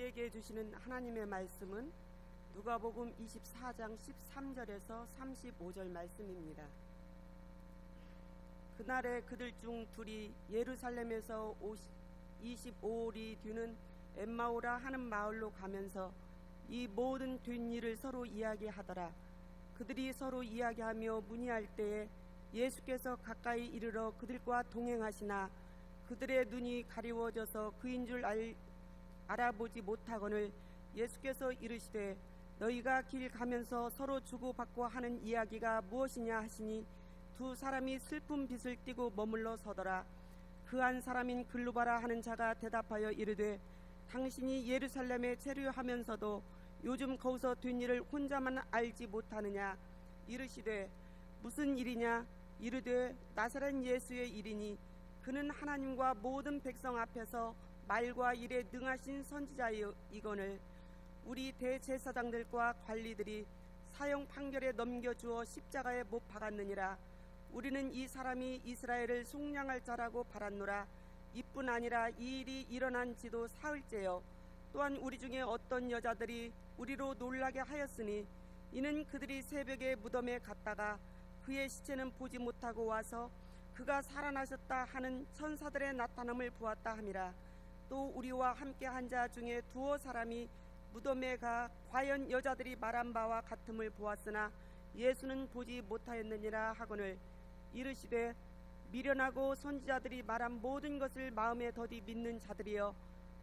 우리에게 주시는 하나님의 말씀은 누가복음 24장 13절에서 35절 말씀입니다. 그날에 그들 중 둘이 예루살렘에서 25里뒤는 엠마오라 하는 마을로 가면서 이 모든 된 일을 서로 이야기하더라. 그들이 서로 이야기하며 문의할 때에 예수께서 가까이 이르러 그들과 동행하시나 그들의 눈이 가리워져서 그인 줄 알아보지 못하거늘 예수께서 이르시되 너희가 길 가면서 서로 주고받고 하는 이야기가 무엇이냐 하시니 두 사람이 슬픈 빛을 띠고 머물러 서더라. 그 한 사람인 글루바라 하는 자가 대답하여 이르되 당신이 예루살렘에 체류하면서도 요즘 거기서 된 일을 혼자만 알지 못하느냐. 이르시되 무슨 일이냐. 이르되 나사렛 예수의 일이니 그는 하나님과 모든 백성 앞에서 말과 일에 능하신 선지자이거늘 우리 대제사장들과 관리들이 사형 판결에 넘겨주어 십자가에 못 박았느니라. 우리는 이 사람이 이스라엘을 속량할 자라고 바랐노라. 이뿐 아니라 이 일이 일어난 지도 사흘째요. 또한 우리 중에 어떤 여자들이 우리로 놀라게 하였으니 이는 그들이 새벽에 무덤에 갔다가 그의 시체는 보지 못하고 와서 그가 살아나셨다 하는 천사들의 나타남을 보았다 함이라. 또 우리와 함께 한 자 중에 두어 사람이 무덤에 가 과연 여자들이 말한 바와 같음을 보았으나 예수는 보지 못하였느니라 하거늘 이르시되 미련하고 선지자들이 말한 모든 것을 마음에 더디 믿는 자들이여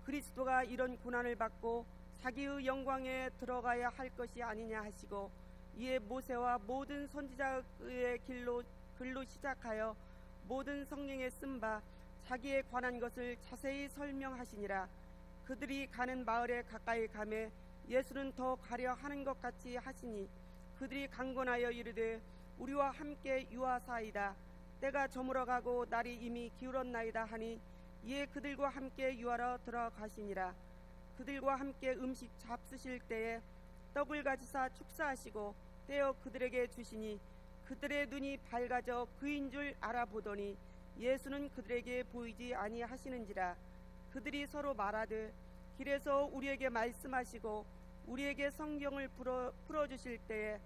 그리스도가 이런 고난을 받고 자기의 영광에 들어가야 할 것이 아니냐 하시고 이에 모세와 모든 선지자의 글로 시작하여 모든 성경에 쓴 바 자기에 관한 것을 자세히 설명하시니라. 그들이 가는 마을에 가까이 가매 예수는 더 가려 하는 것 같이 하시니 그들이 강권하여 이르되 우리와 함께 유하사이다. 때가 저물어가고 날이 이미 기울었나이다 하니 이에 그들과 함께 유하러 들어가시니라. 그들과 함께 음식 잡수실 때에 떡을 가지사 축사하시고 떼어 그들에게 주시니 그들의 눈이 밝아져 그인 줄 알아보더니 예수는 그들에게 보이지 아니하시는지라. 그들이 서로 말하되 길에서 우리에게 말씀하시고 우리에게 성경을 풀어주실 때에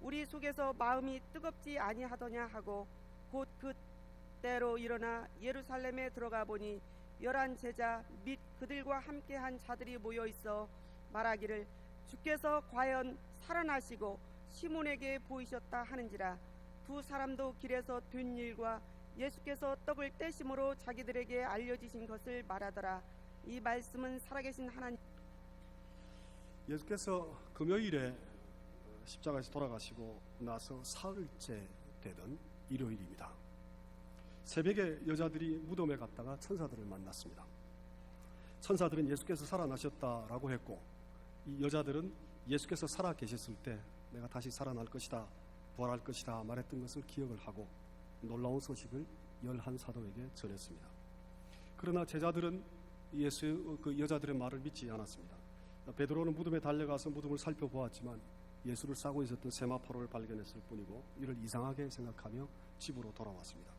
우리 속에서 마음이 뜨겁지 아니하더냐 하고 곧 그때로 일어나 예루살렘에 들어가 보니 11 제자 및 그들과 함께한 자들이 모여 있어 말하기를 주께서 과연 살아나시고 시몬에게 보이셨다 하는지라. 두 사람도 길에서 된 일과 예수께서 떡을 떼심으로 자기들에게 알려주신 것을 말하더라. 이 말씀은 살아계신 하나님. 예수께서 금요일에 십자가에서 돌아가시고 나서 사흘째 되던 일요일입니다. 새벽에 여자들이 무덤에 갔다가 천사들을 만났습니다. 천사들은 예수께서 살아나셨다라고 했고 이 여자들은 예수께서 살아 계셨을 때 내가 다시 살아날 것이다, 부활할 것이다 말했던 것을 기억을 하고 놀라운 소식을 11사도에게 전했습니다. 그러나 제자들은 그 여자들의 말을 믿지 않았습니다. 베드로는 무덤에 달려가서 무덤을 살펴보았지만 예수를 싸고 있었던 세마포로를 발견했을 뿐이고 이를 이상하게 생각하며 집으로 돌아왔습니다.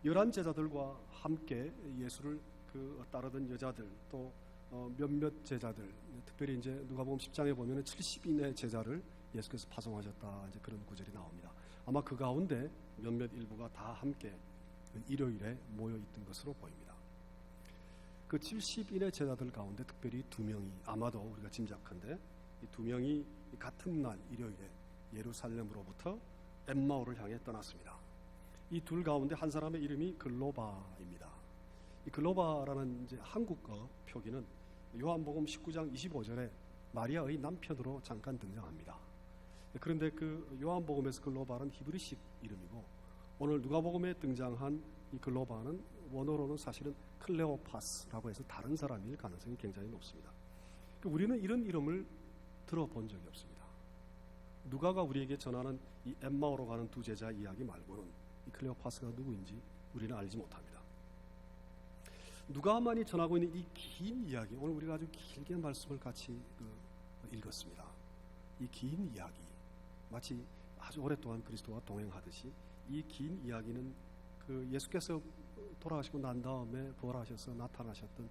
11 제자들과 함께 예수를 따르던 여자들 또 몇몇 제자들, 특별히 이제 누가복음 10장에 보면 70인의 제자를 예수께서 파송하셨다 이제 그런 구절이 나옵니다. 아마 그 가운데 몇몇 일부가 다 함께 일요일에 모여 있던 것으로 보입니다. 그 70인의 제자들 가운데 특별히 2명이 아마도 우리가 짐작한데 이 2명이 같은 날 일요일에 예루살렘으로부터 엠마오를 향해 떠났습니다. 이 둘 가운데 한 사람의 이름이 글로바입니다. 이 글로바라는 이제 한국어 표기는 요한복음 19장 25절에 마리아의 남편으로 잠깐 등장합니다. 그런데 그 요한복음에서 글로바는 히브리식 이름이고 오늘 누가복음에 등장한 이 글로바는 원어로는 사실은 클레오파스라고 해서 다른 사람일 가능성이 굉장히 높습니다. 우리는 이런 이름을 들어본 적이 없습니다. 누가가 우리에게 전하는 이 엠마오로 가는 두 제자 이야기 말고는 이 클레오파스가 누구인지 우리는 알지 못합니다. 누가만이 전하고 있는 이 긴 이야기, 오늘 우리가 아주 길게 말씀을 같이 읽었습니다. 이 긴 이야기, 마치 아주 오랫동안 그리스도와 동행하듯이 이 긴 이야기는 그 예수께서 돌아가시고 난 다음에 부활하셔서 나타나셨던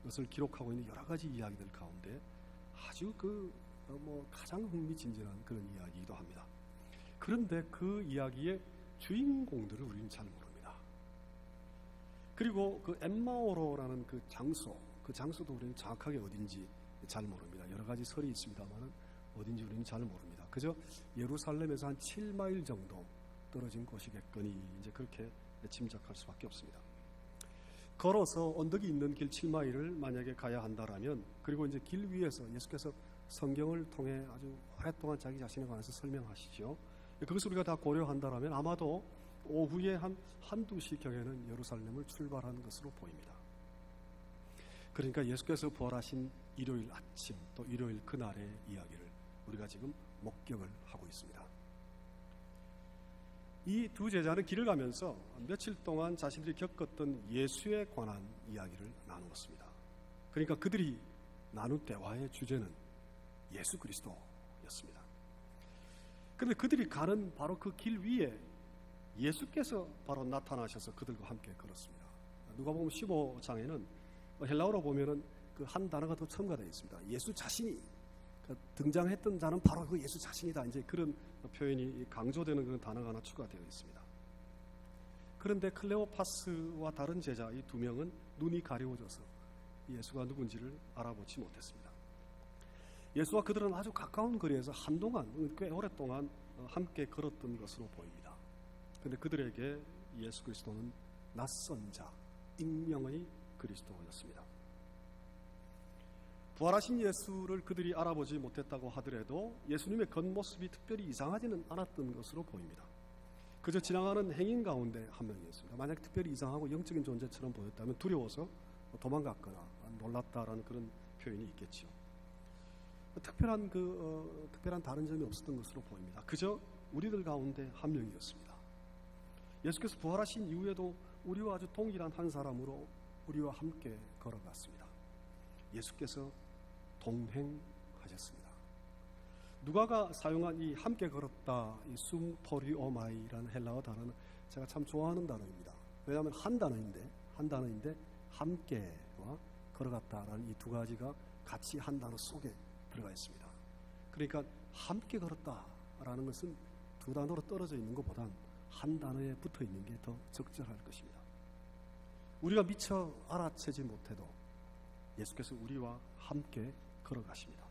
것을 기록하고 있는 여러 가지 이야기들 가운데 아주 가장 흥미진진한 그런 이야기이기도 합니다. 그런데 그 이야기의 주인공들을 우리는 잘 모릅니다. 그리고 그 엠마오로라는 그 장소도 우리는 정확하게 어딘지 잘 모릅니다. 여러 가지 설이 있습니다만 어딘지 우리는 잘 모릅니다. 그저 예루살렘에서 한 7마일 정도 떨어진 곳이겠거니 이제 그렇게 짐작할 수밖에 없습니다. 걸어서 언덕이 있는 길 7마일을 만약에 가야 한다라면, 그리고 이제 길 위에서 예수께서 성경을 통해 아주 오랫동안 자기 자신에 관해서 설명하시죠. 그것을 우리가 다 고려한다라면 아마도 오후에 한두 시경에는 예루살렘을 출발한 것으로 보입니다. 그러니까 예수께서 부활하신 일요일 아침 또 일요일 그날의 이야기를 우리가 지금 목격을 하고 있습니다. 이 두 제자는 길을 가면서 며칠 동안 자신들이 겪었던 예수에 관한 이야기를 나누었습니다. 그러니까 그들이 나눈 대화의 주제는 예수 그리스도였습니다. 그런데 그들이 가는 바로 그 길 위에 예수께서 바로 나타나셔서 그들과 함께 걸었습니다. 누가복음 15장에는 헬라어로 보면은 그 한 단어가 더 첨가되어 있습니다. 예수 자신이 등장했던 자는 바로 그 예수 자신이다. 이제 그런 표현이 강조되는 그런 단어가 하나 추가되어 있습니다. 그런데 클레오파스와 다른 제자 이 두 명은 눈이 가려워져서 예수가 누군지를 알아보지 못했습니다. 예수와 그들은 아주 가까운 거리에서 한동안, 꽤 오랫동안 함께 걸었던 것으로 보입니다. 그런데 그들에게 예수 그리스도는 낯선 자, 익명의 그리스도였습니다. 부활하신 예수를 그들이 알아보지 못했다고 하더라도 예수님의 겉모습이 특별히 이상하지는 않았던 것으로 보입니다. 그저 지나가는 행인 가운데 한 명이었습니다. 만약 특별히 이상하고 영적인 존재처럼 보였다면 두려워서 도망갔거나 놀랐다라는 그런 표현이 있겠죠. 특별한 다른 점이 없었던 것으로 보입니다. 그저 우리들 가운데 한 명이었습니다. 예수께서 부활하신 이후에도 우리와 아주 동일한 한 사람으로 우리와 함께 걸어갔습니다. 예수께서 동행하셨습니다. 누가가 사용한 이 함께 걸었다, 이 숨토리오마이라는 헬라어 단어는 제가 참 좋아하는 단어입니다. 왜냐하면 한 단어인데 함께와 걸어갔다라는 이 두 가지가 같이 한 단어 속에 들어가 있습니다. 그러니까 함께 걸었다라는 것은 두 단어로 떨어져 있는 것보단 한 단어에 붙어 있는 게 더 적절할 것입니다. 우리가 미처 알아채지 못해도 예수께서 우리와 함께 걸어가십니다.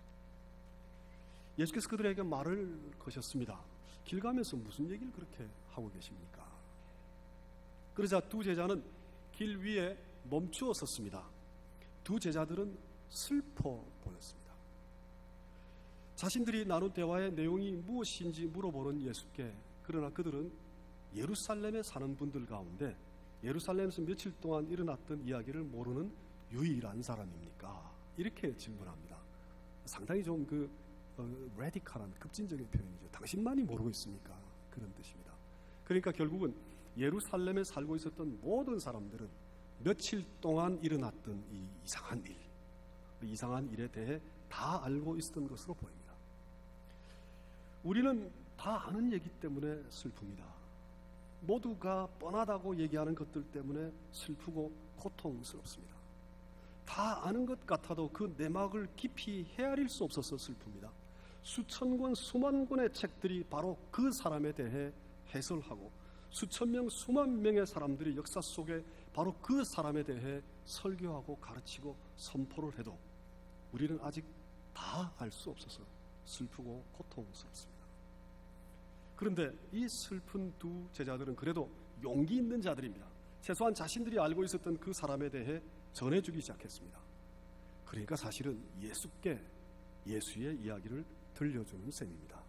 예수께서 그들에게 말을 거셨습니다. 길 가면서 무슨 얘기를 그렇게 하고 계십니까? 그러자 두 제자는 길 위에 멈추어 섰습니다. 두 제자들은 슬퍼 보였습니다. 자신들이 나눈 대화의 내용이 무엇인지 물어보는 예수께, 그러나 그들은 예루살렘에 사는 분들 가운데 예루살렘에서 며칠 동안 일어났던 이야기를 모르는 유일한 사람입니까? 이렇게 질문합니다. 상당히 좀 레디컬한 급진적인 표현이죠. 당신만이 모르고 있습니까? 그런 뜻입니다. 그러니까 결국은 예루살렘에 살고 있었던 모든 사람들은 며칠 동안 일어났던 이 이상한 일에 대해 다 알고 있었던 것으로 보입니다. 우리는 다 아는 얘기 때문에 슬픕니다. 모두가 뻔하다고 얘기하는 것들 때문에 슬프고 고통스럽습니다. 다 아는 것 같아도 그 내막을 깊이 헤아릴 수 없어서 슬픕니다. 수천 권, 수만 권의 책들이 바로 그 사람에 대해 해설하고 수천 명, 수만 명의 사람들이 역사 속에 바로 그 사람에 대해 설교하고 가르치고 선포를 해도 우리는 아직 다 알 수 없어서 슬프고 고통스럽습니다. 그런데 이 슬픈 두 제자들은 그래도 용기 있는 자들입니다. 최소한 자신들이 알고 있었던 그 사람에 대해 전해주기 시작했습니다. 그러니까 사실은 예수께 예수의 이야기를 들려주는 셈입니다.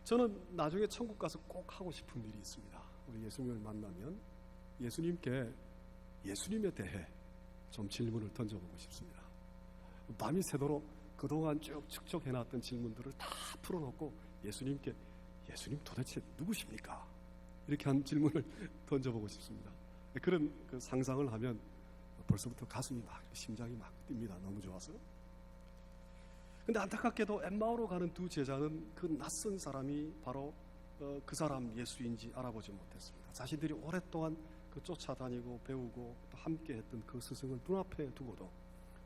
저는 나중에 천국 가서 꼭 하고 싶은 일이 있습니다. 우리 예수님을 만나면 예수님께 예수님에 대해 좀 질문을 던져보고 싶습니다. 밤이 새도록 그동안 쭉 축적해놨던 질문들을 다 풀어놓고 예수님께 예수님 도대체 누구십니까? 이렇게 한 질문을 던져보고 싶습니다. 그런 그 상상을 하면 벌써부터 가슴이 심장이 막 뜁니다. 너무 좋아서. 근데 안타깝게도 엠마오로 가는 두 제자는 그 낯선 사람이 바로 그 사람 예수인지 알아보지 못했습니다. 자신들이 오랫동안 그 쫓아다니고 배우고 또 함께했던 그 스승을 눈앞에 두고도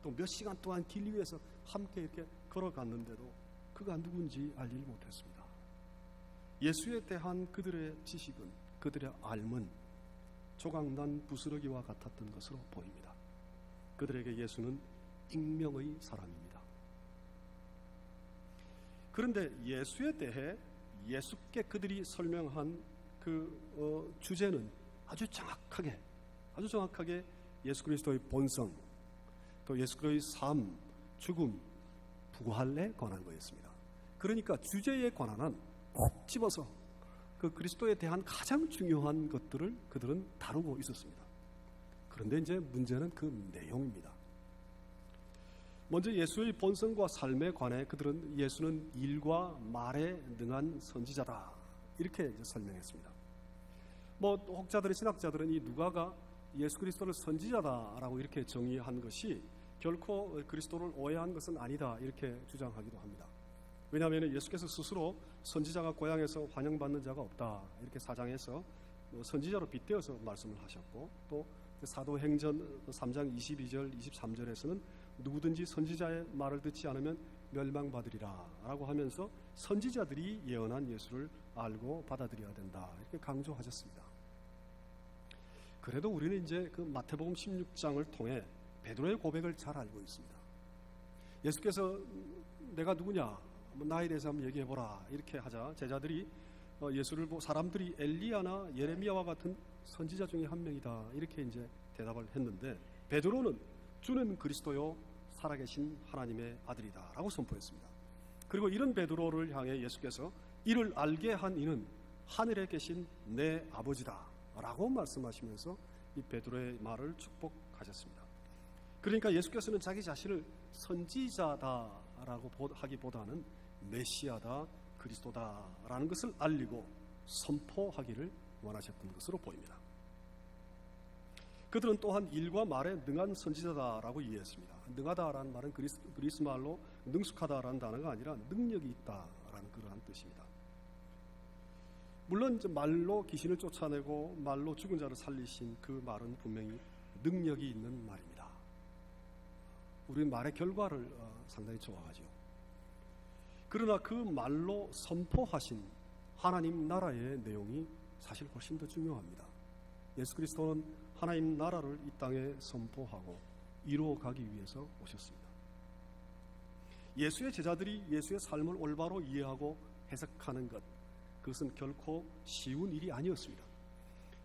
또 몇 시간 동안 길 위에서 함께 이렇게 걸어갔는데도 그가 누군지 알지 못했습니다. 예수에 대한 그들의 지식은, 그들의 알은 조각난 부스러기와 같았던 것으로 보입니다. 그들에게 예수는 익명의 사람입니다. 그런데 예수에 대해 예수께 그들이 설명한 그 주제는 아주 정확하게 예수 그리스도의 본성, 또 예수 그리스도의 삶, 죽음, 부활에 관한 거였습니다. 그러니까 주제에 관한 한 꼭 집어서 그 그리스도에 대한 가장 중요한 것들을 그들은 다루고 있었습니다. 그런데 이제 문제는 그 내용입니다. 먼저 예수의 본성과 삶에 관해 그들은 예수는 일과 말에 능한 선지자다 이렇게 이제 설명했습니다. 혹자들의 신학자들은 이 누가가 예수 그리스도를 선지자다라고 이렇게 정의한 것이 결코 그리스도를 오해한 것은 아니다 이렇게 주장하기도 합니다. 왜냐하면 예수께서 스스로 선지자가 고향에서 환영받는 자가 없다 이렇게 사장에서 선지자로 빗대어서 말씀을 하셨고, 또 사도행전 3장 22절 23절에서는 누구든지 선지자의 말을 듣지 않으면 멸망받으리라 라고 하면서 선지자들이 예언한 예수를 알고 받아들여야 된다 이렇게 강조하셨습니다. 그래도 우리는 이제 그 마태복음 16장을 통해 베드로의 고백을 잘 알고 있습니다. 예수께서 내가 누구냐, 나에 대해서 한번 얘기해보라 이렇게 하자 제자들이 예수를 보고 사람들이 엘리야나 예레미야와 같은 선지자 중에 한 명이다 이렇게 이제 대답을 했는데, 베드로는 주는 그리스도요 살아계신 하나님의 아들이다 라고 선포했습니다. 그리고 이런 베드로를 향해 예수께서 이를 알게 한 이는 하늘에 계신 내 아버지다 라고 말씀하시면서 이 베드로의 말을 축복하셨습니다. 그러니까 예수께서는 자기 자신을 선지자다라고 하기보다는 메시아다, 그리스도다라는 것을 알리고 선포하기를 원하셨던 것으로 보입니다. 그들은 또한 일과 말에 능한 선지자다라고 이해했습니다. 능하다라는 말은 그리스 말로 능숙하다라는 단어가 아니라 능력이 있다라는 그러한 뜻입니다. 물론 말로 귀신을 쫓아내고 말로 죽은 자를 살리신 그 말은 분명히 능력이 있는 말입니다. 우리는 말의 결과를 상당히 좋아하죠. 그러나 그 말로 선포하신 하나님 나라의 내용이 사실 훨씬 더 중요합니다. 예수 그리스도는 하나님 나라를 이 땅에 선포하고 이루어가기 위해서 오셨습니다. 예수의 제자들이 예수의 삶을 올바로 이해하고 해석하는 것, 그것은 결코 쉬운 일이 아니었습니다.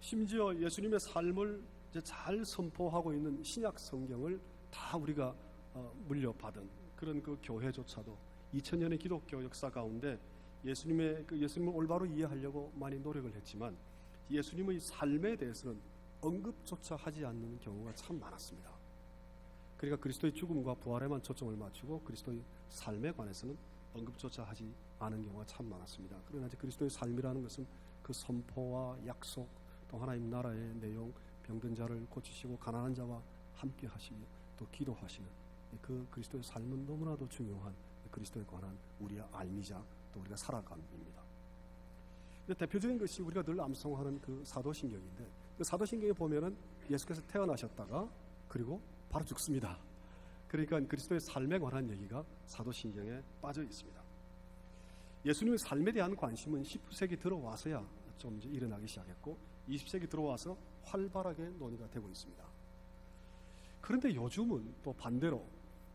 심지어 예수님의 삶을 이제 잘 선포하고 있는 신약 성경을 다 우리가 물려받은 그런 그 교회조차도 2000년의 기독교 역사 가운데 예수님을 올바로 이해하려고 많이 노력을 했지만 예수님의 삶에 대해서는 언급조차 하지 않는 경우가 참 많았습니다. 그러니까 그리스도의 죽음과 부활에만 초점을 맞추고 그리스도의 삶에 관해서는 언급조차 하지 않은 경우가 참 많았습니다. 그러나 이제 그리스도의 삶이라는 것은 그 선포와 약속, 또 하나님 나라의 내용, 병든 자를 고치시고 가난한 자와 함께 하시며 또 기도하시는 그 그리스도의 삶은 너무나도 중요한 그리스도에 관한 우리의 알미자, 또 우리가 살아감입니다. 근데 대표적인 것이 우리가 늘 암송하는 그 사도신경인데, 그 사도신경에 보면은 예수께서 태어나셨다가 그리고 바로 죽습니다. 그러니까 그리스도의 삶에 관한 얘기가 사도신경에 빠져 있습니다. 예수님의 삶에 대한 관심은 19세기 들어와서야 좀 이제 일어나기 시작했고 20세기 들어와서 활발하게 논의가 되고 있습니다. 그런데 요즘은 또 반대로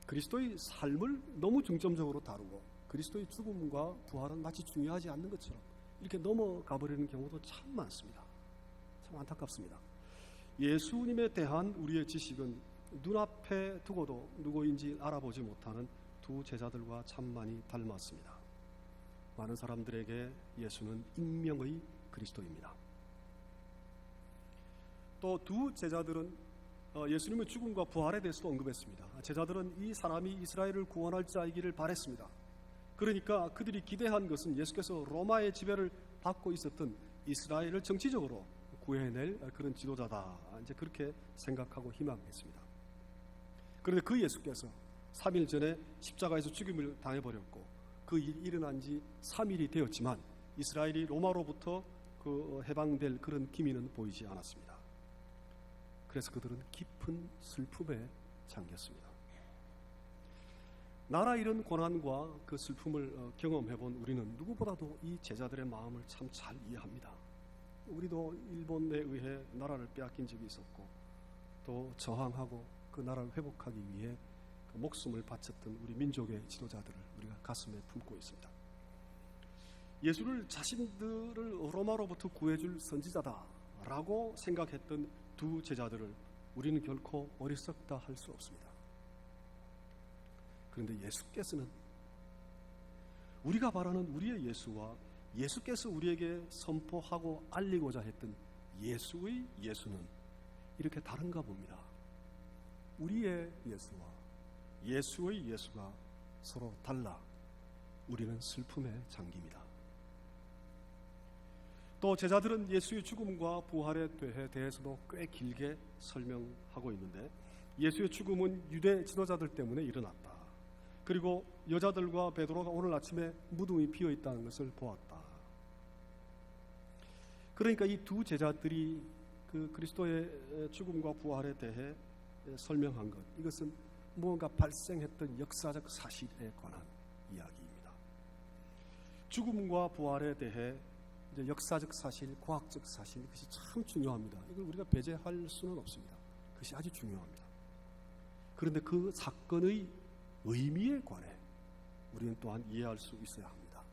그리스도의 삶을 너무 중점적으로 다루고 그리스도의 죽음과 부활은 마치 중요하지 않는 것처럼 이렇게 넘어가 버리는 경우도 참 많습니다. 참 안타깝습니다. 예수님에 대한 우리의 지식은 눈앞에 두고도 누구인지 알아보지 못하는 두 제자들과 참 많이 닮았습니다. 많은 사람들에게 예수는 익명의 그리스도입니다. 또 두 제자들은 예수님의 죽음과 부활에 대해서도 언급했습니다. 제자들은 이 사람이 이스라엘을 구원할 자이기를 바랬습니다. 그러니까 그들이 기대한 것은 예수께서 로마의 지배를 받고 있었던 이스라엘을 정치적으로 구해낼 그런 지도자다, 이제 그렇게 생각하고 희망했습니다. 그런데 그 예수께서 3일 전에 십자가에서 죽임을 당해버렸고 그 일이 일어난 지 3일이 되었지만 이스라엘이 로마로부터 해방될 그런 기미는 보이지 않았습니다. 그래서 그들은 깊은 슬픔에 잠겼습니다. 나라 잃은 고난과 그 슬픔을 경험해본 우리는 누구보다도 이 제자들의 마음을 참 잘 이해합니다. 우리도 일본에 의해 나라를 빼앗긴 적이 있었고 또 저항하고 그 나라를 회복하기 위해 그 목숨을 바쳤던 우리 민족의 지도자들을 우리가 가슴에 품고 있습니다. 예수를 자신들을 로마로부터 구해줄 선지자다라고 생각했던 두 제자들을 우리는 결코 어리석다 할 수 없습니다. 그런데 예수께서는 우리가 바라는 우리의 예수와 예수께서 우리에게 선포하고 알리고자 했던 예수의 예수는 이렇게 다른가 봅니다. 우리의 예수와 예수의 예수가 서로 달라 우리는 슬픔에 잠깁니다. 또 제자들은 예수의 죽음과 부활에 대해서도 꽤 길게 설명하고 있는데 예수의 죽음은 유대 지도자들 때문에 일어났다. 그리고 여자들과 베드로가 오늘 아침에 무덤이 비어 있다는 것을 보았다. 그러니까 이 두 제자들이 그 그리스도의 죽음과 부활에 대해 설명한 것, 이것은 무언가 발생했던 역사적 사실에 관한 이야기입니다. 죽음과 부활에 대해 이제 역사적 사실, 과학적 사실, 그것이 참 중요합니다. 이걸 우리가 배제할 수는 없습니다. 그것이 아주 중요합니다. 그런데 그 사건의 의미에 관해 우리는 또한 이해할 수 있어야 합니다.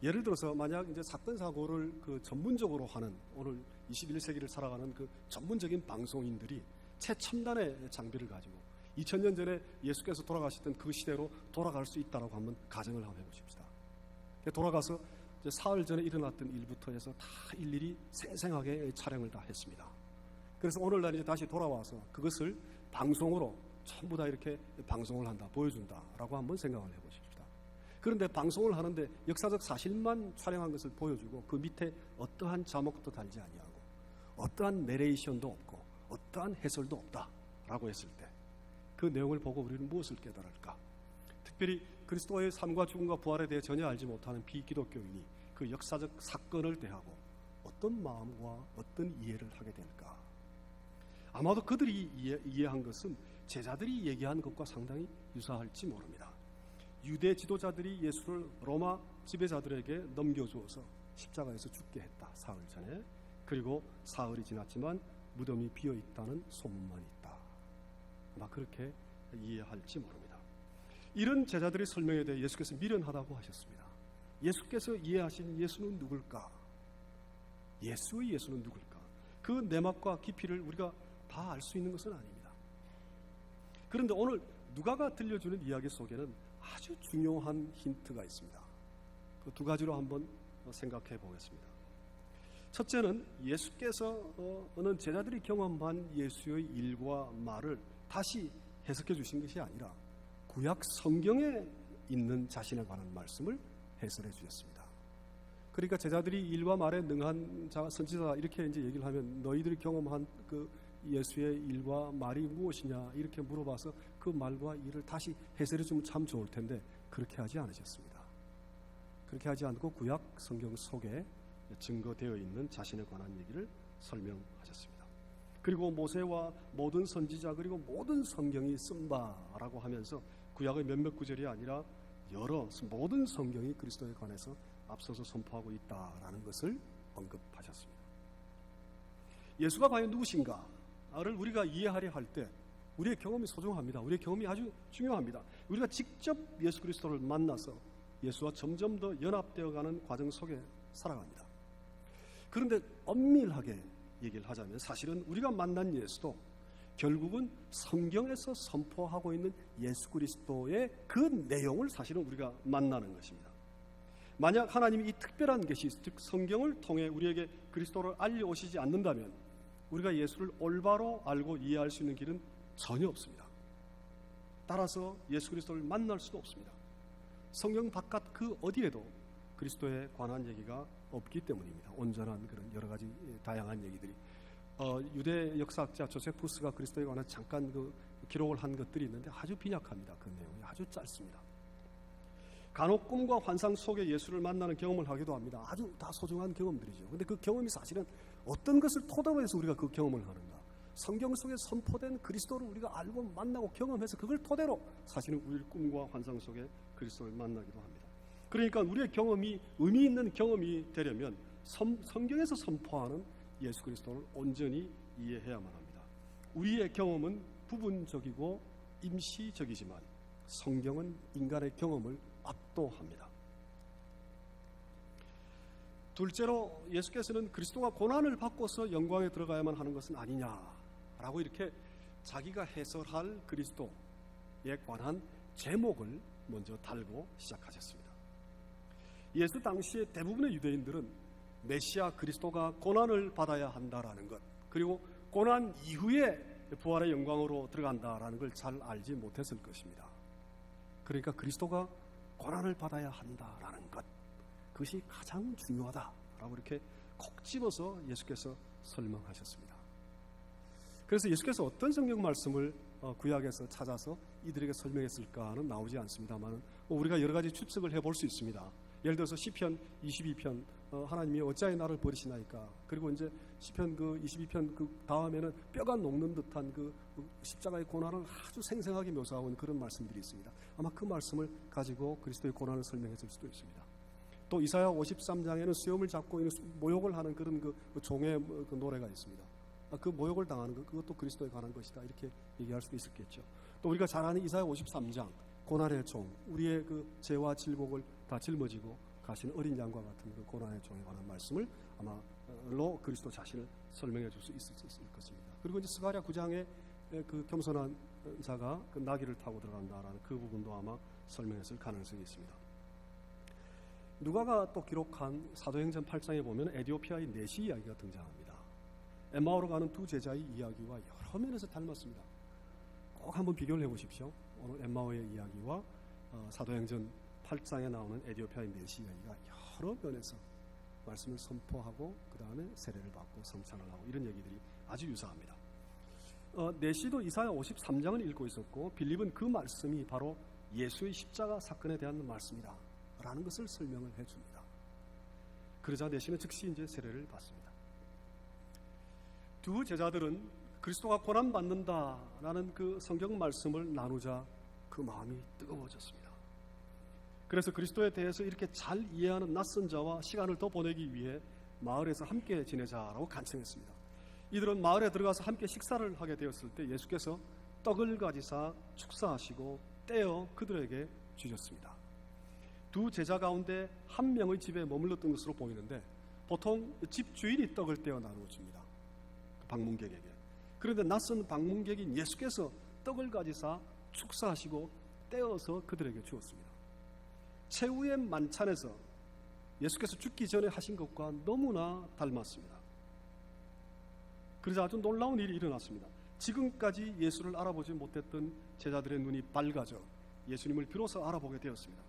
예를 들어서 만약 이제 사건 사고를 그 전문적으로 하는 오늘 21세기를 살아가는 그 전문적인 방송인들이 최첨단의 장비를 가지고 2000년 전에 예수께서 돌아가셨던 그 시대로 돌아갈 수 있다라고 한번 가정을 한번 해보십시다. 돌아가서 이제 사흘 전에 일어났던 일부터 해서 다 일일이 생생하게 촬영을 다 했습니다. 그래서 오늘날 이제 다시 돌아와서 그것을 방송으로 전부 다 이렇게 방송을 한다, 보여준다라고 한번 생각을 해보십시다. 그런데 방송을 하는데 역사적 사실만 촬영한 것을 보여주고 그 밑에 어떠한 자막도 달지 아니하고 어떠한 내레이션도 없고 어떠한 해설도 없다라고 했을 때 그 내용을 보고 우리는 무엇을 깨달을까? 특별히 그리스도의 삶과 죽음과 부활에 대해 전혀 알지 못하는 비기독교인이 그 역사적 사건을 대하고 어떤 마음과 어떤 이해를 하게 될까? 아마도 그들이 이해한 것은 제자들이 얘기한 것과 상당히 유사할지 모릅니다. 유대 지도자들이 예수를 로마 지배자들에게 넘겨주어서 십자가에서 죽게 했다. 사흘 전에. 그리고 사흘이 지났지만 무덤이 비어있다는 소문만 있다. 아마 그렇게 이해할지 모릅니다. 이런 제자들의 설명에 대해 예수께서 미련하다고 하셨습니다. 예수께서 이해하신 예수는 누굴까? 예수의 예수는 누굴까? 그 내막과 깊이를 우리가 다 알 수 있는 것은 아닙니다. 그런데 오늘 누가가 들려주는 이야기 속에는 아주 중요한 힌트가 있습니다. 그 두 가지로 한번 생각해 보겠습니다. 첫째는 예수께서는 제자들이 경험한 예수의 일과 말을 다시 해석해 주신 것이 아니라 구약 성경에 있는 자신에 관한 말씀을 해설해 주셨습니다. 그러니까 제자들이 일과 말에 능한 선지자다 이렇게 이제 얘기를 하면 너희들이 경험한 그 예수의 일과 말이 무엇이냐 이렇게 물어봐서 그 말과 일을 다시 해설해 주면 참 좋을 텐데 그렇게 하지 않으셨습니다. 그렇게 하지 않고 구약 성경 속에 증거되어 있는 자신에 관한 얘기를 설명하셨습니다. 그리고 모세와 모든 선지자 그리고 모든 성경이 쓴바라고 하면서 구약의 몇몇 구절이 아니라 여러 모든 성경이 그리스도에 관해서 앞서서 선포하고 있다라는 것을 언급하셨습니다. 예수가 과연 누구신가를 우리가 이해하려 할 때 우리의 경험이 소중합니다. 우리의 경험이 아주 중요합니다. 우리가 직접 예수 그리스도를 만나서 예수와 점점 더 연합되어가는 과정 속에 살아갑니다. 그런데 엄밀하게 얘기를 하자면 사실은 우리가 만난 예수도 결국은 성경에서 선포하고 있는 예수 그리스도의 그 내용을 사실은 우리가 만나는 것입니다. 만약 하나님이 이 특별한 계시, 즉 성경을 통해 우리에게 그리스도를 알려오시지 않는다면 우리가 예수를 올바로 알고 이해할 수 있는 길은 전혀 없습니다. 따라서 예수 그리스도를 만날 수도 없습니다. 성경 바깥 그 어디에도 그리스도에 관한 얘기가 없기 때문입니다. 온전한 그런 여러 가지 다양한 얘기들이 유대 역사학자 조세푸스가 그리스도에 관한 잠깐 그 기록을 한 것들이 있는데 아주 빈약합니다. 그 내용이 아주 짧습니다. 간혹 꿈과 환상 속에 예수를 만나는 경험을 하기도 합니다. 아주 다 소중한 경험들이죠. 그런데 그 경험이 사실은 어떤 것을 토대로 해서 우리가 그 경험을 하는가? 성경 속에 선포된 그리스도를 우리가 알고 만나고 경험해서 그걸 토대로 사실은 우리 꿈과 환상 속에 그리스도를 만나기도 합니다. 그러니까 우리의 경험이 의미 있는 경험이 되려면 성경에서 선포하는 예수 그리스도를 온전히 이해해야만 합니다. 우리의 경험은 부분적이고 임시적이지만 성경은 인간의 경험을 압도합니다. 둘째로 예수께서는 그리스도가 고난을 받고서 영광에 들어가야만 하는 것은 아니냐라고 이렇게 자기가 해설할 그리스도에 관한 제목을 먼저 달고 시작하셨습니다. 예수 당시에 대부분의 유대인들은 메시아 그리스도가 고난을 받아야 한다라는 것, 그리고 고난 이후에 부활의 영광으로 들어간다라는 걸 잘 알지 못했을 것입니다. 그러니까 그리스도가 고난을 받아야 한다라는 것, 그것이 가장 중요하다라고 이렇게 콕 집어서 예수께서 설명하셨습니다. 그래서 예수께서 어떤 성경 말씀을 구약에서 찾아서 이들에게 설명했을까는 나오지 않습니다만 우리가 여러 가지 추측을 해볼 수 있습니다. 예를 들어서 시편 22편 하나님이 어찌하여 나를 버리시나이까, 그리고 이제 시편 그 22편 그 다음에는 뼈가 녹는 듯한 그 십자가의 고난을 아주 생생하게 묘사한 그런 말씀들이 있습니다. 아마 그 말씀을 가지고 그리스도의 고난을 설명해 줄 수도 있습니다. 또 이사야 53장에는 수염을 잡고 모욕을 하는 그런 그 종의 그 노래가 있습니다. 그 모욕을 당하는 것, 그것도 그리스도에 관한 것이다, 이렇게 얘기할 수도 있었겠죠. 또 우리가 잘 아는 이사야 53장 고난의 종, 우리의 그 죄와 질곡을 다 짊어지고 가신 어린 양과 같은 그 고난의 종에 관한 말씀을 아마로 그리스도 자신을 설명해 줄 수 있을 것입니다. 그리고 이제 스가랴 9장에 그 겸손한 자가 그 나귀를 타고 들어간다라는 그 부분도 아마 설명했을 가능성이 있습니다. 누가가 또 기록한 사도행전 8장에 보면 에디오피아의 넷이 이야기가 등장합니다. 엠마오로 가는 두 제자의 이야기와 여러 면에서 닮았습니다. 꼭 한번 비교를 해보십시오. 오늘 엠마오의 이야기와 사도행전 8장에 나오는 에디오피아의 넷이 이야기가 여러 면에서 말씀을 선포하고 그 다음에 세례를 받고 성찬을 하고 이런 얘기들이 아주 유사합니다. 넷이도 이사야 53장을 읽고 있었고 빌립은 그 말씀이 바로 예수의 십자가 사건에 대한 말씀이다 라는 것을 설명을 해줍니다. 그러자 넷이는 즉시 이제 세례를 받습니다. 두 제자들은 그리스도가 고난받는다라는 그 성경 말씀을 나누자 그 마음이 뜨거워졌습니다. 그래서 그리스도에 대해서 이렇게 잘 이해하는 낯선 자와 시간을 더 보내기 위해 마을에서 함께 지내자라고 간청했습니다. 이들은 마을에 들어가서 함께 식사를 하게 되었을 때 예수께서 떡을 가지사 축사하시고 떼어 그들에게 주셨습니다. 두 제자 가운데 한 명의 집에 머물렀던 것으로 보이는데 보통 집 주인이 떡을 떼어 나누어 줍니다. 방문객에게. 그런데 낯선 방문객인 예수께서 떡을 가지사 축사하시고 떼어서 그들에게 주었습니다. 최후의 만찬에서 예수께서 죽기 전에 하신 것과 너무나 닮았습니다. 그래서 아주 놀라운 일이 일어났습니다. 지금까지 예수를 알아보지 못했던 제자들의 눈이 밝아져 예수님을 비로소 알아보게 되었습니다.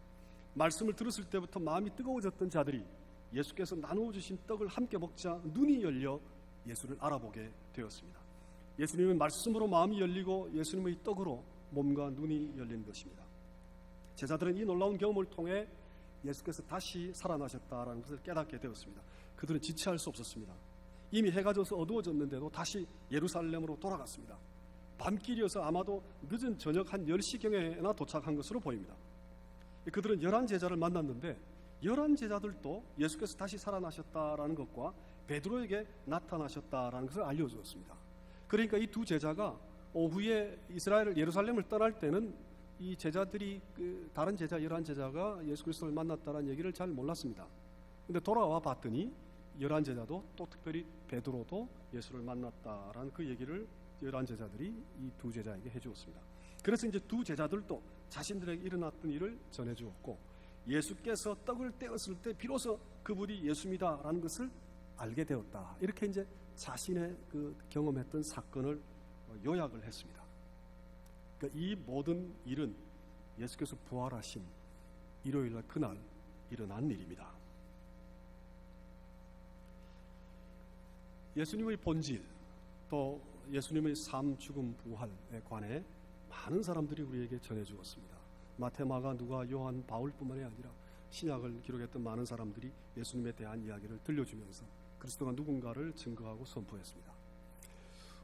말씀을 들었을 때부터 마음이 뜨거워졌던 자들이 예수께서 나누어 주신 떡을 함께 먹자 눈이 열려 예수를 알아보게 되었습니다. 예수님의 말씀으로 마음이 열리고 예수님의 떡으로 몸과 눈이 열린 것입니다. 제자들은 이 놀라운 경험을 통해 예수께서 다시 살아나셨다라는 것을 깨닫게 되었습니다. 그들은 지체할 수 없었습니다. 이미 해가 져서 어두워졌는데도 다시 예루살렘으로 돌아갔습니다. 밤길이어서 아마도 늦은 저녁 한 10시경에나 도착한 것으로 보입니다. 그들은 11제자를 만났는데 11제자들도 예수께서 다시 살아나셨다라는 것과 베드로에게 나타나셨다라는 것을 알려주었습니다. 그러니까 이 두 제자가 오후에 이스라엘을 예루살렘을 떠날 때는 이 제자들이 다른 제자 11제자가 예수 그리스도를 만났다는 얘기를 잘 몰랐습니다. 근데 돌아와 봤더니 11제자도 또 특별히 베드로도 예수를 만났다라는 그 얘기를 11제자들이 이 두 제자에게 해주었습니다. 그래서 이제 두 제자들도 자신들에게 일어났던 일을 전해주었고 예수께서 떡을 떼었을 때 비로소 그분이 예수입니다라는 것을 알게 되었다. 이렇게 이제 자신의 그 경험했던 사건을 요약을 했습니다. 그러니까 이 모든 일은 예수께서 부활하신 일요일날 그날 일어난 일입니다. 예수님의 본질 또 예수님의 삶, 죽음, 부활에 관해 많은 사람들이 우리에게 전해주었습니다. 마태, 마가, 누가, 요한, 바울뿐만이 아니라 신약을 기록했던 많은 사람들이 예수님에 대한 이야기를 들려주면서 그리스도가 누군가를 증거하고 선포했습니다.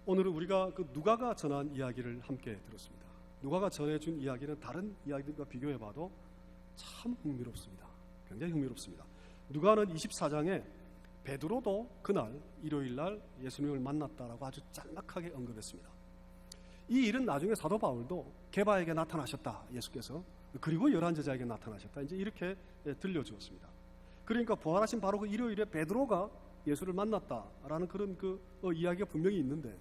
오늘은 우리가 그 누가가 전한 이야기를 함께 들었습니다. 누가가 전해준 이야기는 다른 이야기들과 비교해봐도 참 흥미롭습니다. 굉장히 흥미롭습니다. 누가는 24장에 베드로도 그날 일요일날 예수님을 만났다라고 아주 짤막하게 언급했습니다. 이 일은 나중에 사도 바울도 게바에게 나타나셨다, 예수께서. 그리고 11제자에게 나타나셨다, 이제 이렇게 들려주었습니다. 그러니까 부활하신 바로 그 일요일에 베드로가 예수를 만났다라는 그런 그 이야기가 분명히 있는데,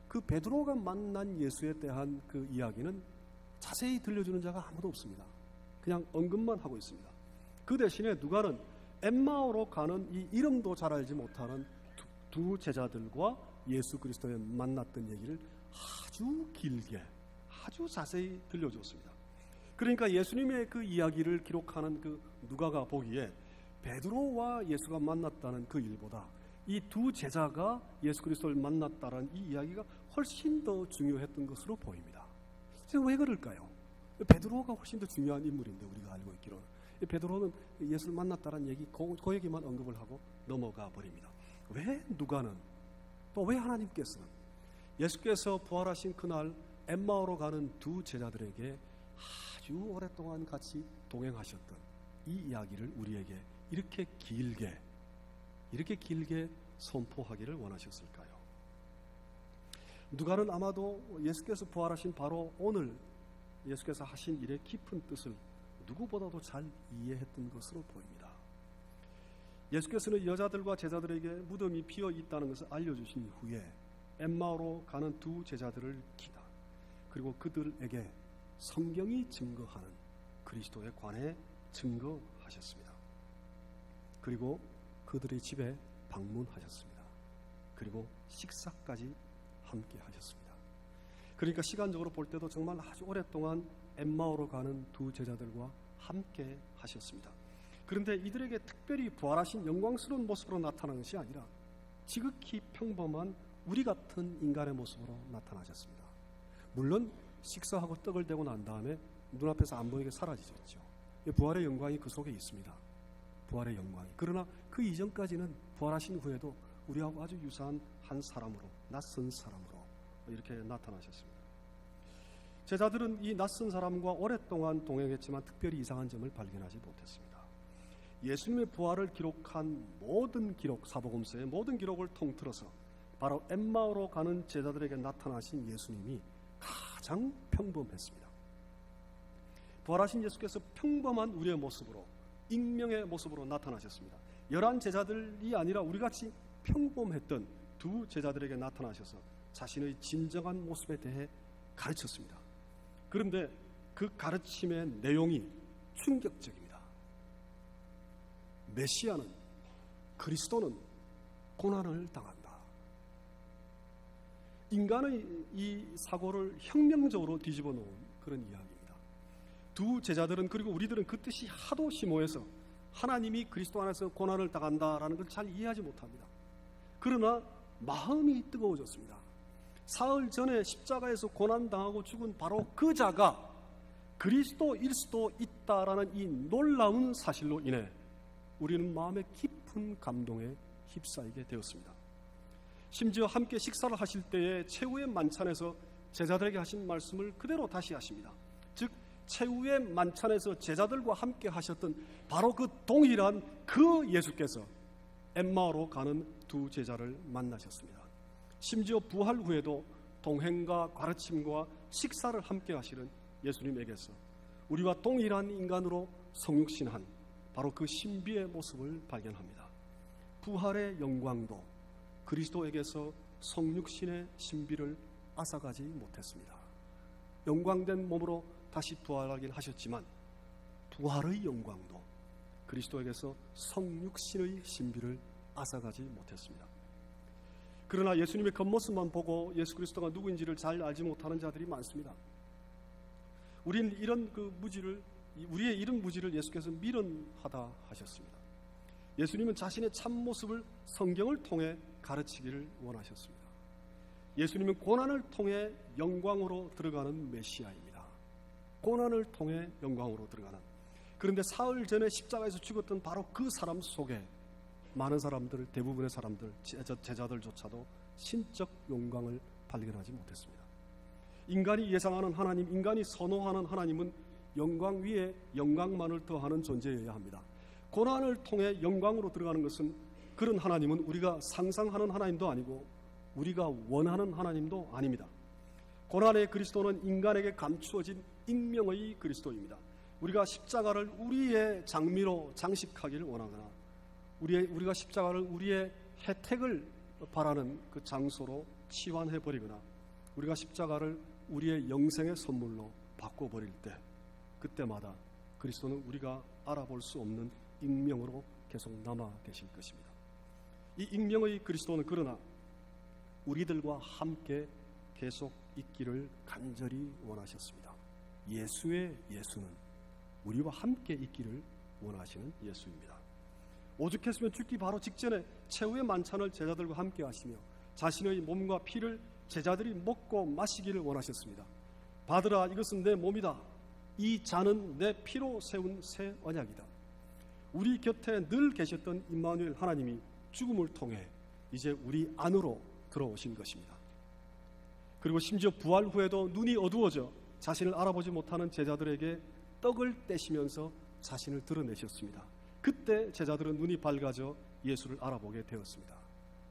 그 베드로가 만난 예수에 대한 그 이야기는 자세히 들려주는 자가 아무도 없습니다. 그냥 언급만 하고 있습니다. 그 대신에 누가는 엠마오로 가는 이 이름도 잘 알지 못하는 두 제자들과 예수 그리스도에 만났던 얘기를 아주 길게, 아주 자세히 들려주었습니다. 그러니까 예수님의 그 이야기를 기록하는 그 누가가 보기에 베드로와 예수가 만났다는 그 일보다 이 두 제자가 예수 그리스도를 만났다는 이 이야기가 훨씬 더 중요했던 것으로 보입니다. 왜 그럴까요? 베드로가 훨씬 더 중요한 인물인데, 우리가 알고 있기로는 베드로는 예수를 만났다는 얘기, 그 얘기만 언급을 하고 넘어가 버립니다. 왜 누가는, 또 왜 하나님께서는 예수께서 부활하신 그날 엠마오로 가는 두 제자들에게 아주 오랫동안 같이 동행하셨던 이 이야기를 우리에게 이렇게 길게 선포하기를 원하셨을까요? 누가는 아마도 예수께서 부활하신 바로 오늘 예수께서 하신 일의 깊은 뜻을 누구보다도 잘 이해했던 것으로 보입니다. 예수께서는 여자들과 제자들에게 무덤이 비어 있다는 것을 알려주신 후에 엠마오로 가는 두 제자들을 기다, 그리고 그들에게 성경이 증거하는 그리스도에 관해 증거하셨습니다. 그리고 그들의 집에 방문하셨습니다. 그리고 식사까지 함께 하셨습니다. 그러니까 시간적으로 볼 때도 정말 아주 오랫동안 엠마오로 가는 두 제자들과 함께 하셨습니다. 그런데 이들에게 특별히 부활하신 영광스러운 모습으로 나타나는 것이 아니라 지극히 평범한 우리 같은 인간의 모습으로 나타나셨습니다. 물론 식사하고 떡을 대고 난 다음에 눈앞에서 안 보이게 사라지셨죠. 부활의 영광이 그 속에 있습니다. 부활의 영광이. 그러나 그 이전까지는 부활하신 후에도 우리하고 아주 유사한 한 사람으로, 낯선 사람으로 이렇게 나타나셨습니다. 제자들은 이 낯선 사람과 오랫동안 동행했지만 특별히 이상한 점을 발견하지 못했습니다. 예수님의 부활을 기록한 모든 기록, 사복음서의 모든 기록을 통틀어서 바로 엠마오로 가는 제자들에게 나타나신 예수님이 가장 평범했습니다. 부활하신 예수께서 평범한 우리의 모습으로, 익명의 모습으로 나타나셨습니다. 11제자들이 아니라 우리같이 평범했던 두 제자들에게 나타나셔서 자신의 진정한 모습에 대해 가르쳤습니다. 그런데 그 가르침의 내용이 충격적입니다. 메시아는, 그리스도는 고난을 당한다. 인간의 이 사고를 혁명적으로 뒤집어 놓은 그런 이야기입니다. 두 제자들은, 그리고 우리들은 그 뜻이 하도 심오해서 하나님이 그리스도 안에서 고난을 당한다라는 걸 잘 이해하지 못합니다. 그러나 마음이 뜨거워졌습니다. 사흘 전에 십자가에서 고난당하고 죽은 바로 그 자가 그리스도일 수도 있다라는 이 놀라운 사실로 인해 우리는 마음의 깊은 감동에 휩싸이게 되었습니다. 심지어 함께 식사를 하실 때에 최후의 만찬에서 제자들에게 하신 말씀을 그대로 다시 하십니다. 즉 최후의 만찬에서 제자들과 함께 하셨던 바로 그 동일한 그 예수께서 엠마오로 가는 두 제자를 만나셨습니다. 심지어 부활 후에도 동행과 가르침과 식사를 함께 하시는 예수님에게서 우리와 동일한 인간으로 성육신한 바로 그 신비의 모습을 발견합니다. 부활의 영광도 그리스도에게서 성육신의 신비를 앗아가지 못했습니다. 영광된 몸으로 다시 부활하긴 하셨지만 부활의 영광도 그리스도에게서 성육신의 신비를 앗아가지 못했습니다. 그러나 예수님의 겉모습만 보고 예수 그리스도가 누구인지를 잘 알지 못하는 자들이 많습니다. 우리는 이런 우리의 이런 무지를 예수께서 미련하다 하셨습니다. 예수님은 자신의 참모습을 성경을 통해 가르치기를 원하셨습니다. 예수님은 고난을 통해 영광으로 들어가는 메시아입니다. 고난을 통해 영광으로 들어가는. 그런데 사흘 전에 십자가에서 죽었던 바로 그 사람 속에 많은 사람들, 대부분의 사람들, 제자들조차도 신적 영광을 발견하지 못했습니다. 인간이 예상하는 하나님, 인간이 선호하는 하나님은 영광 위에 영광만을 더하는 존재여야 합니다. 고난을 통해 영광으로 들어가는 것은, 그런 하나님은 우리가 상상하는 하나님도 아니고 우리가 원하는 하나님도 아닙니다. 고난의 그리스도는 인간에게 감추어진 익명의 그리스도입니다. 우리가 십자가를 우리의 장미로 장식하기를 원하거나 우리가 십자가를 우리의 혜택을 바라는 그 장소로 치환해버리거나 우리가 십자가를 우리의 영생의 선물로 바꿔버릴 때, 그때마다 그리스도는 우리가 알아볼 수 없는 익명으로 계속 남아 계실 것입니다. 이 익명의 그리스도는 그러나 우리들과 함께 계속 있기를 간절히 원하셨습니다. 예수의 예수는 우리와 함께 있기를 원하시는 예수입니다. 오죽했으면 죽기 바로 직전에 최후의 만찬을 제자들과 함께 하시며 자신의 몸과 피를 제자들이 먹고 마시기를 원하셨습니다. 받으라, 이것은 내 몸이다. 이 잔은 내 피로 세운 새 언약이다. 우리 곁에 늘 계셨던 임마누엘 하나님이 죽음을 통해 이제 우리 안으로 들어오신 것입니다. 그리고 심지어 부활 후에도 눈이 어두워져 자신을 알아보지 못하는 제자들에게 떡을 떼시면서 자신을 드러내셨습니다. 그때 제자들은 눈이 밝아져 예수를 알아보게 되었습니다.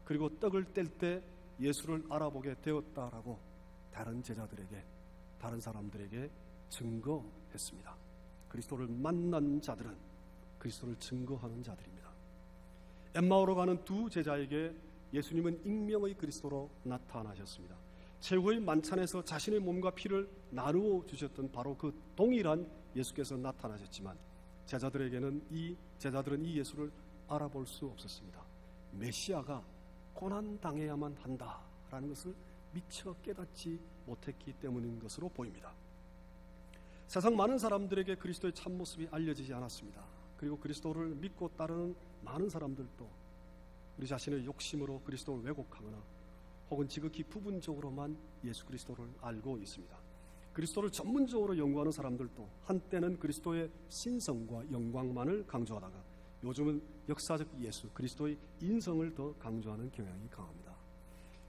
그리고 떡을 뗄 때 예수를 알아보게 되었다라고 다른 제자들에게, 다른 사람들에게 증거했습니다. 그리스도를 만난 자들은 그리스도를 증거하는 자들입니다. 엠마오로 가는 두 제자에게 예수님은 익명의 그리스도로 나타나셨습니다. 최후의 만찬에서 자신의 몸과 피를 나누어 주셨던 바로 그 동일한 예수께서 나타나셨지만 제자들은 이 예수를 알아볼 수 없었습니다. 메시아가 고난당해야만 한다라는 것을 미처 깨닫지 못했기 때문인 것으로 보입니다. 세상 많은 사람들에게 그리스도의 참모습이 알려지지 않았습니다. 그리고 그리스도를 믿고 따르는 많은 사람들도 우리 자신의 욕심으로 그리스도를 왜곡하거나 혹은 지극히 부분적으로만 예수 그리스도를 알고 있습니다. 그리스도를 전문적으로 연구하는 사람들도 한때는 그리스도의 신성과 영광만을 강조하다가 요즘은 역사적 예수, 그리스도의 인성을 더 강조하는 경향이 강합니다.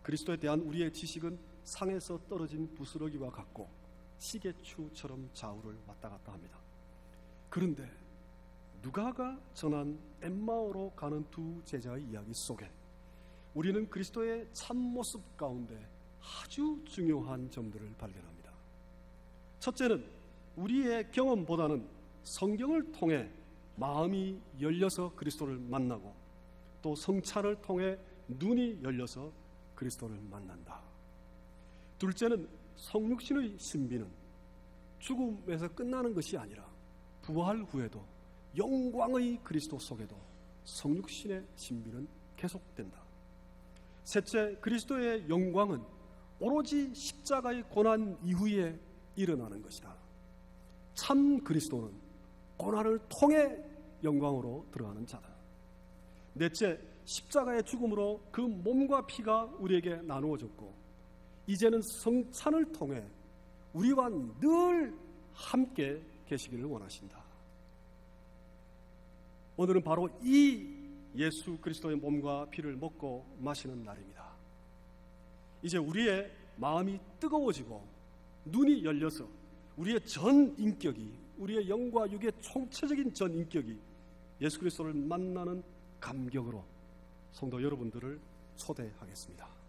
그리스도에 대한 우리의 지식은 상에서 떨어진 부스러기와 같고 시계추처럼 좌우를 왔다 갔다 합니다. 그런데 누가가 전한 엠마오로 가는 두 제자의 이야기 속에 우리는 그리스도의 참모습 가운데 아주 중요한 점들을 발견합니다. 첫째는 우리의 경험보다는 성경을 통해 마음이 열려서 그리스도를 만나고 또 성찬을 통해 눈이 열려서 그리스도를 만난다. 둘째는 성육신의 신비는 죽음에서 끝나는 것이 아니라 부활 후에도 영광의 그리스도 속에도 성육신의 신비는 계속된다. 셋째, 그리스도의 영광은 오로지 십자가의 고난 이후에 일어나는 것이다. 참 그리스도는 고난을 통해 영광으로 들어가는 자다. 넷째, 십자가의 죽음으로 그 몸과 피가 우리에게 나누어졌고 이제는 성찬을 통해 우리와 늘 함께 계시기를 원하신다. 오늘은 바로 이 예수 그리스도의 몸과 피를 먹고 마시는 날입니다. 이제 우리의 마음이 뜨거워지고 눈이 열려서 우리의 전 인격이, 우리의 영과 육의 총체적인 전 인격이 예수 그리스도를 만나는 감격으로 성도 여러분들을 초대하겠습니다.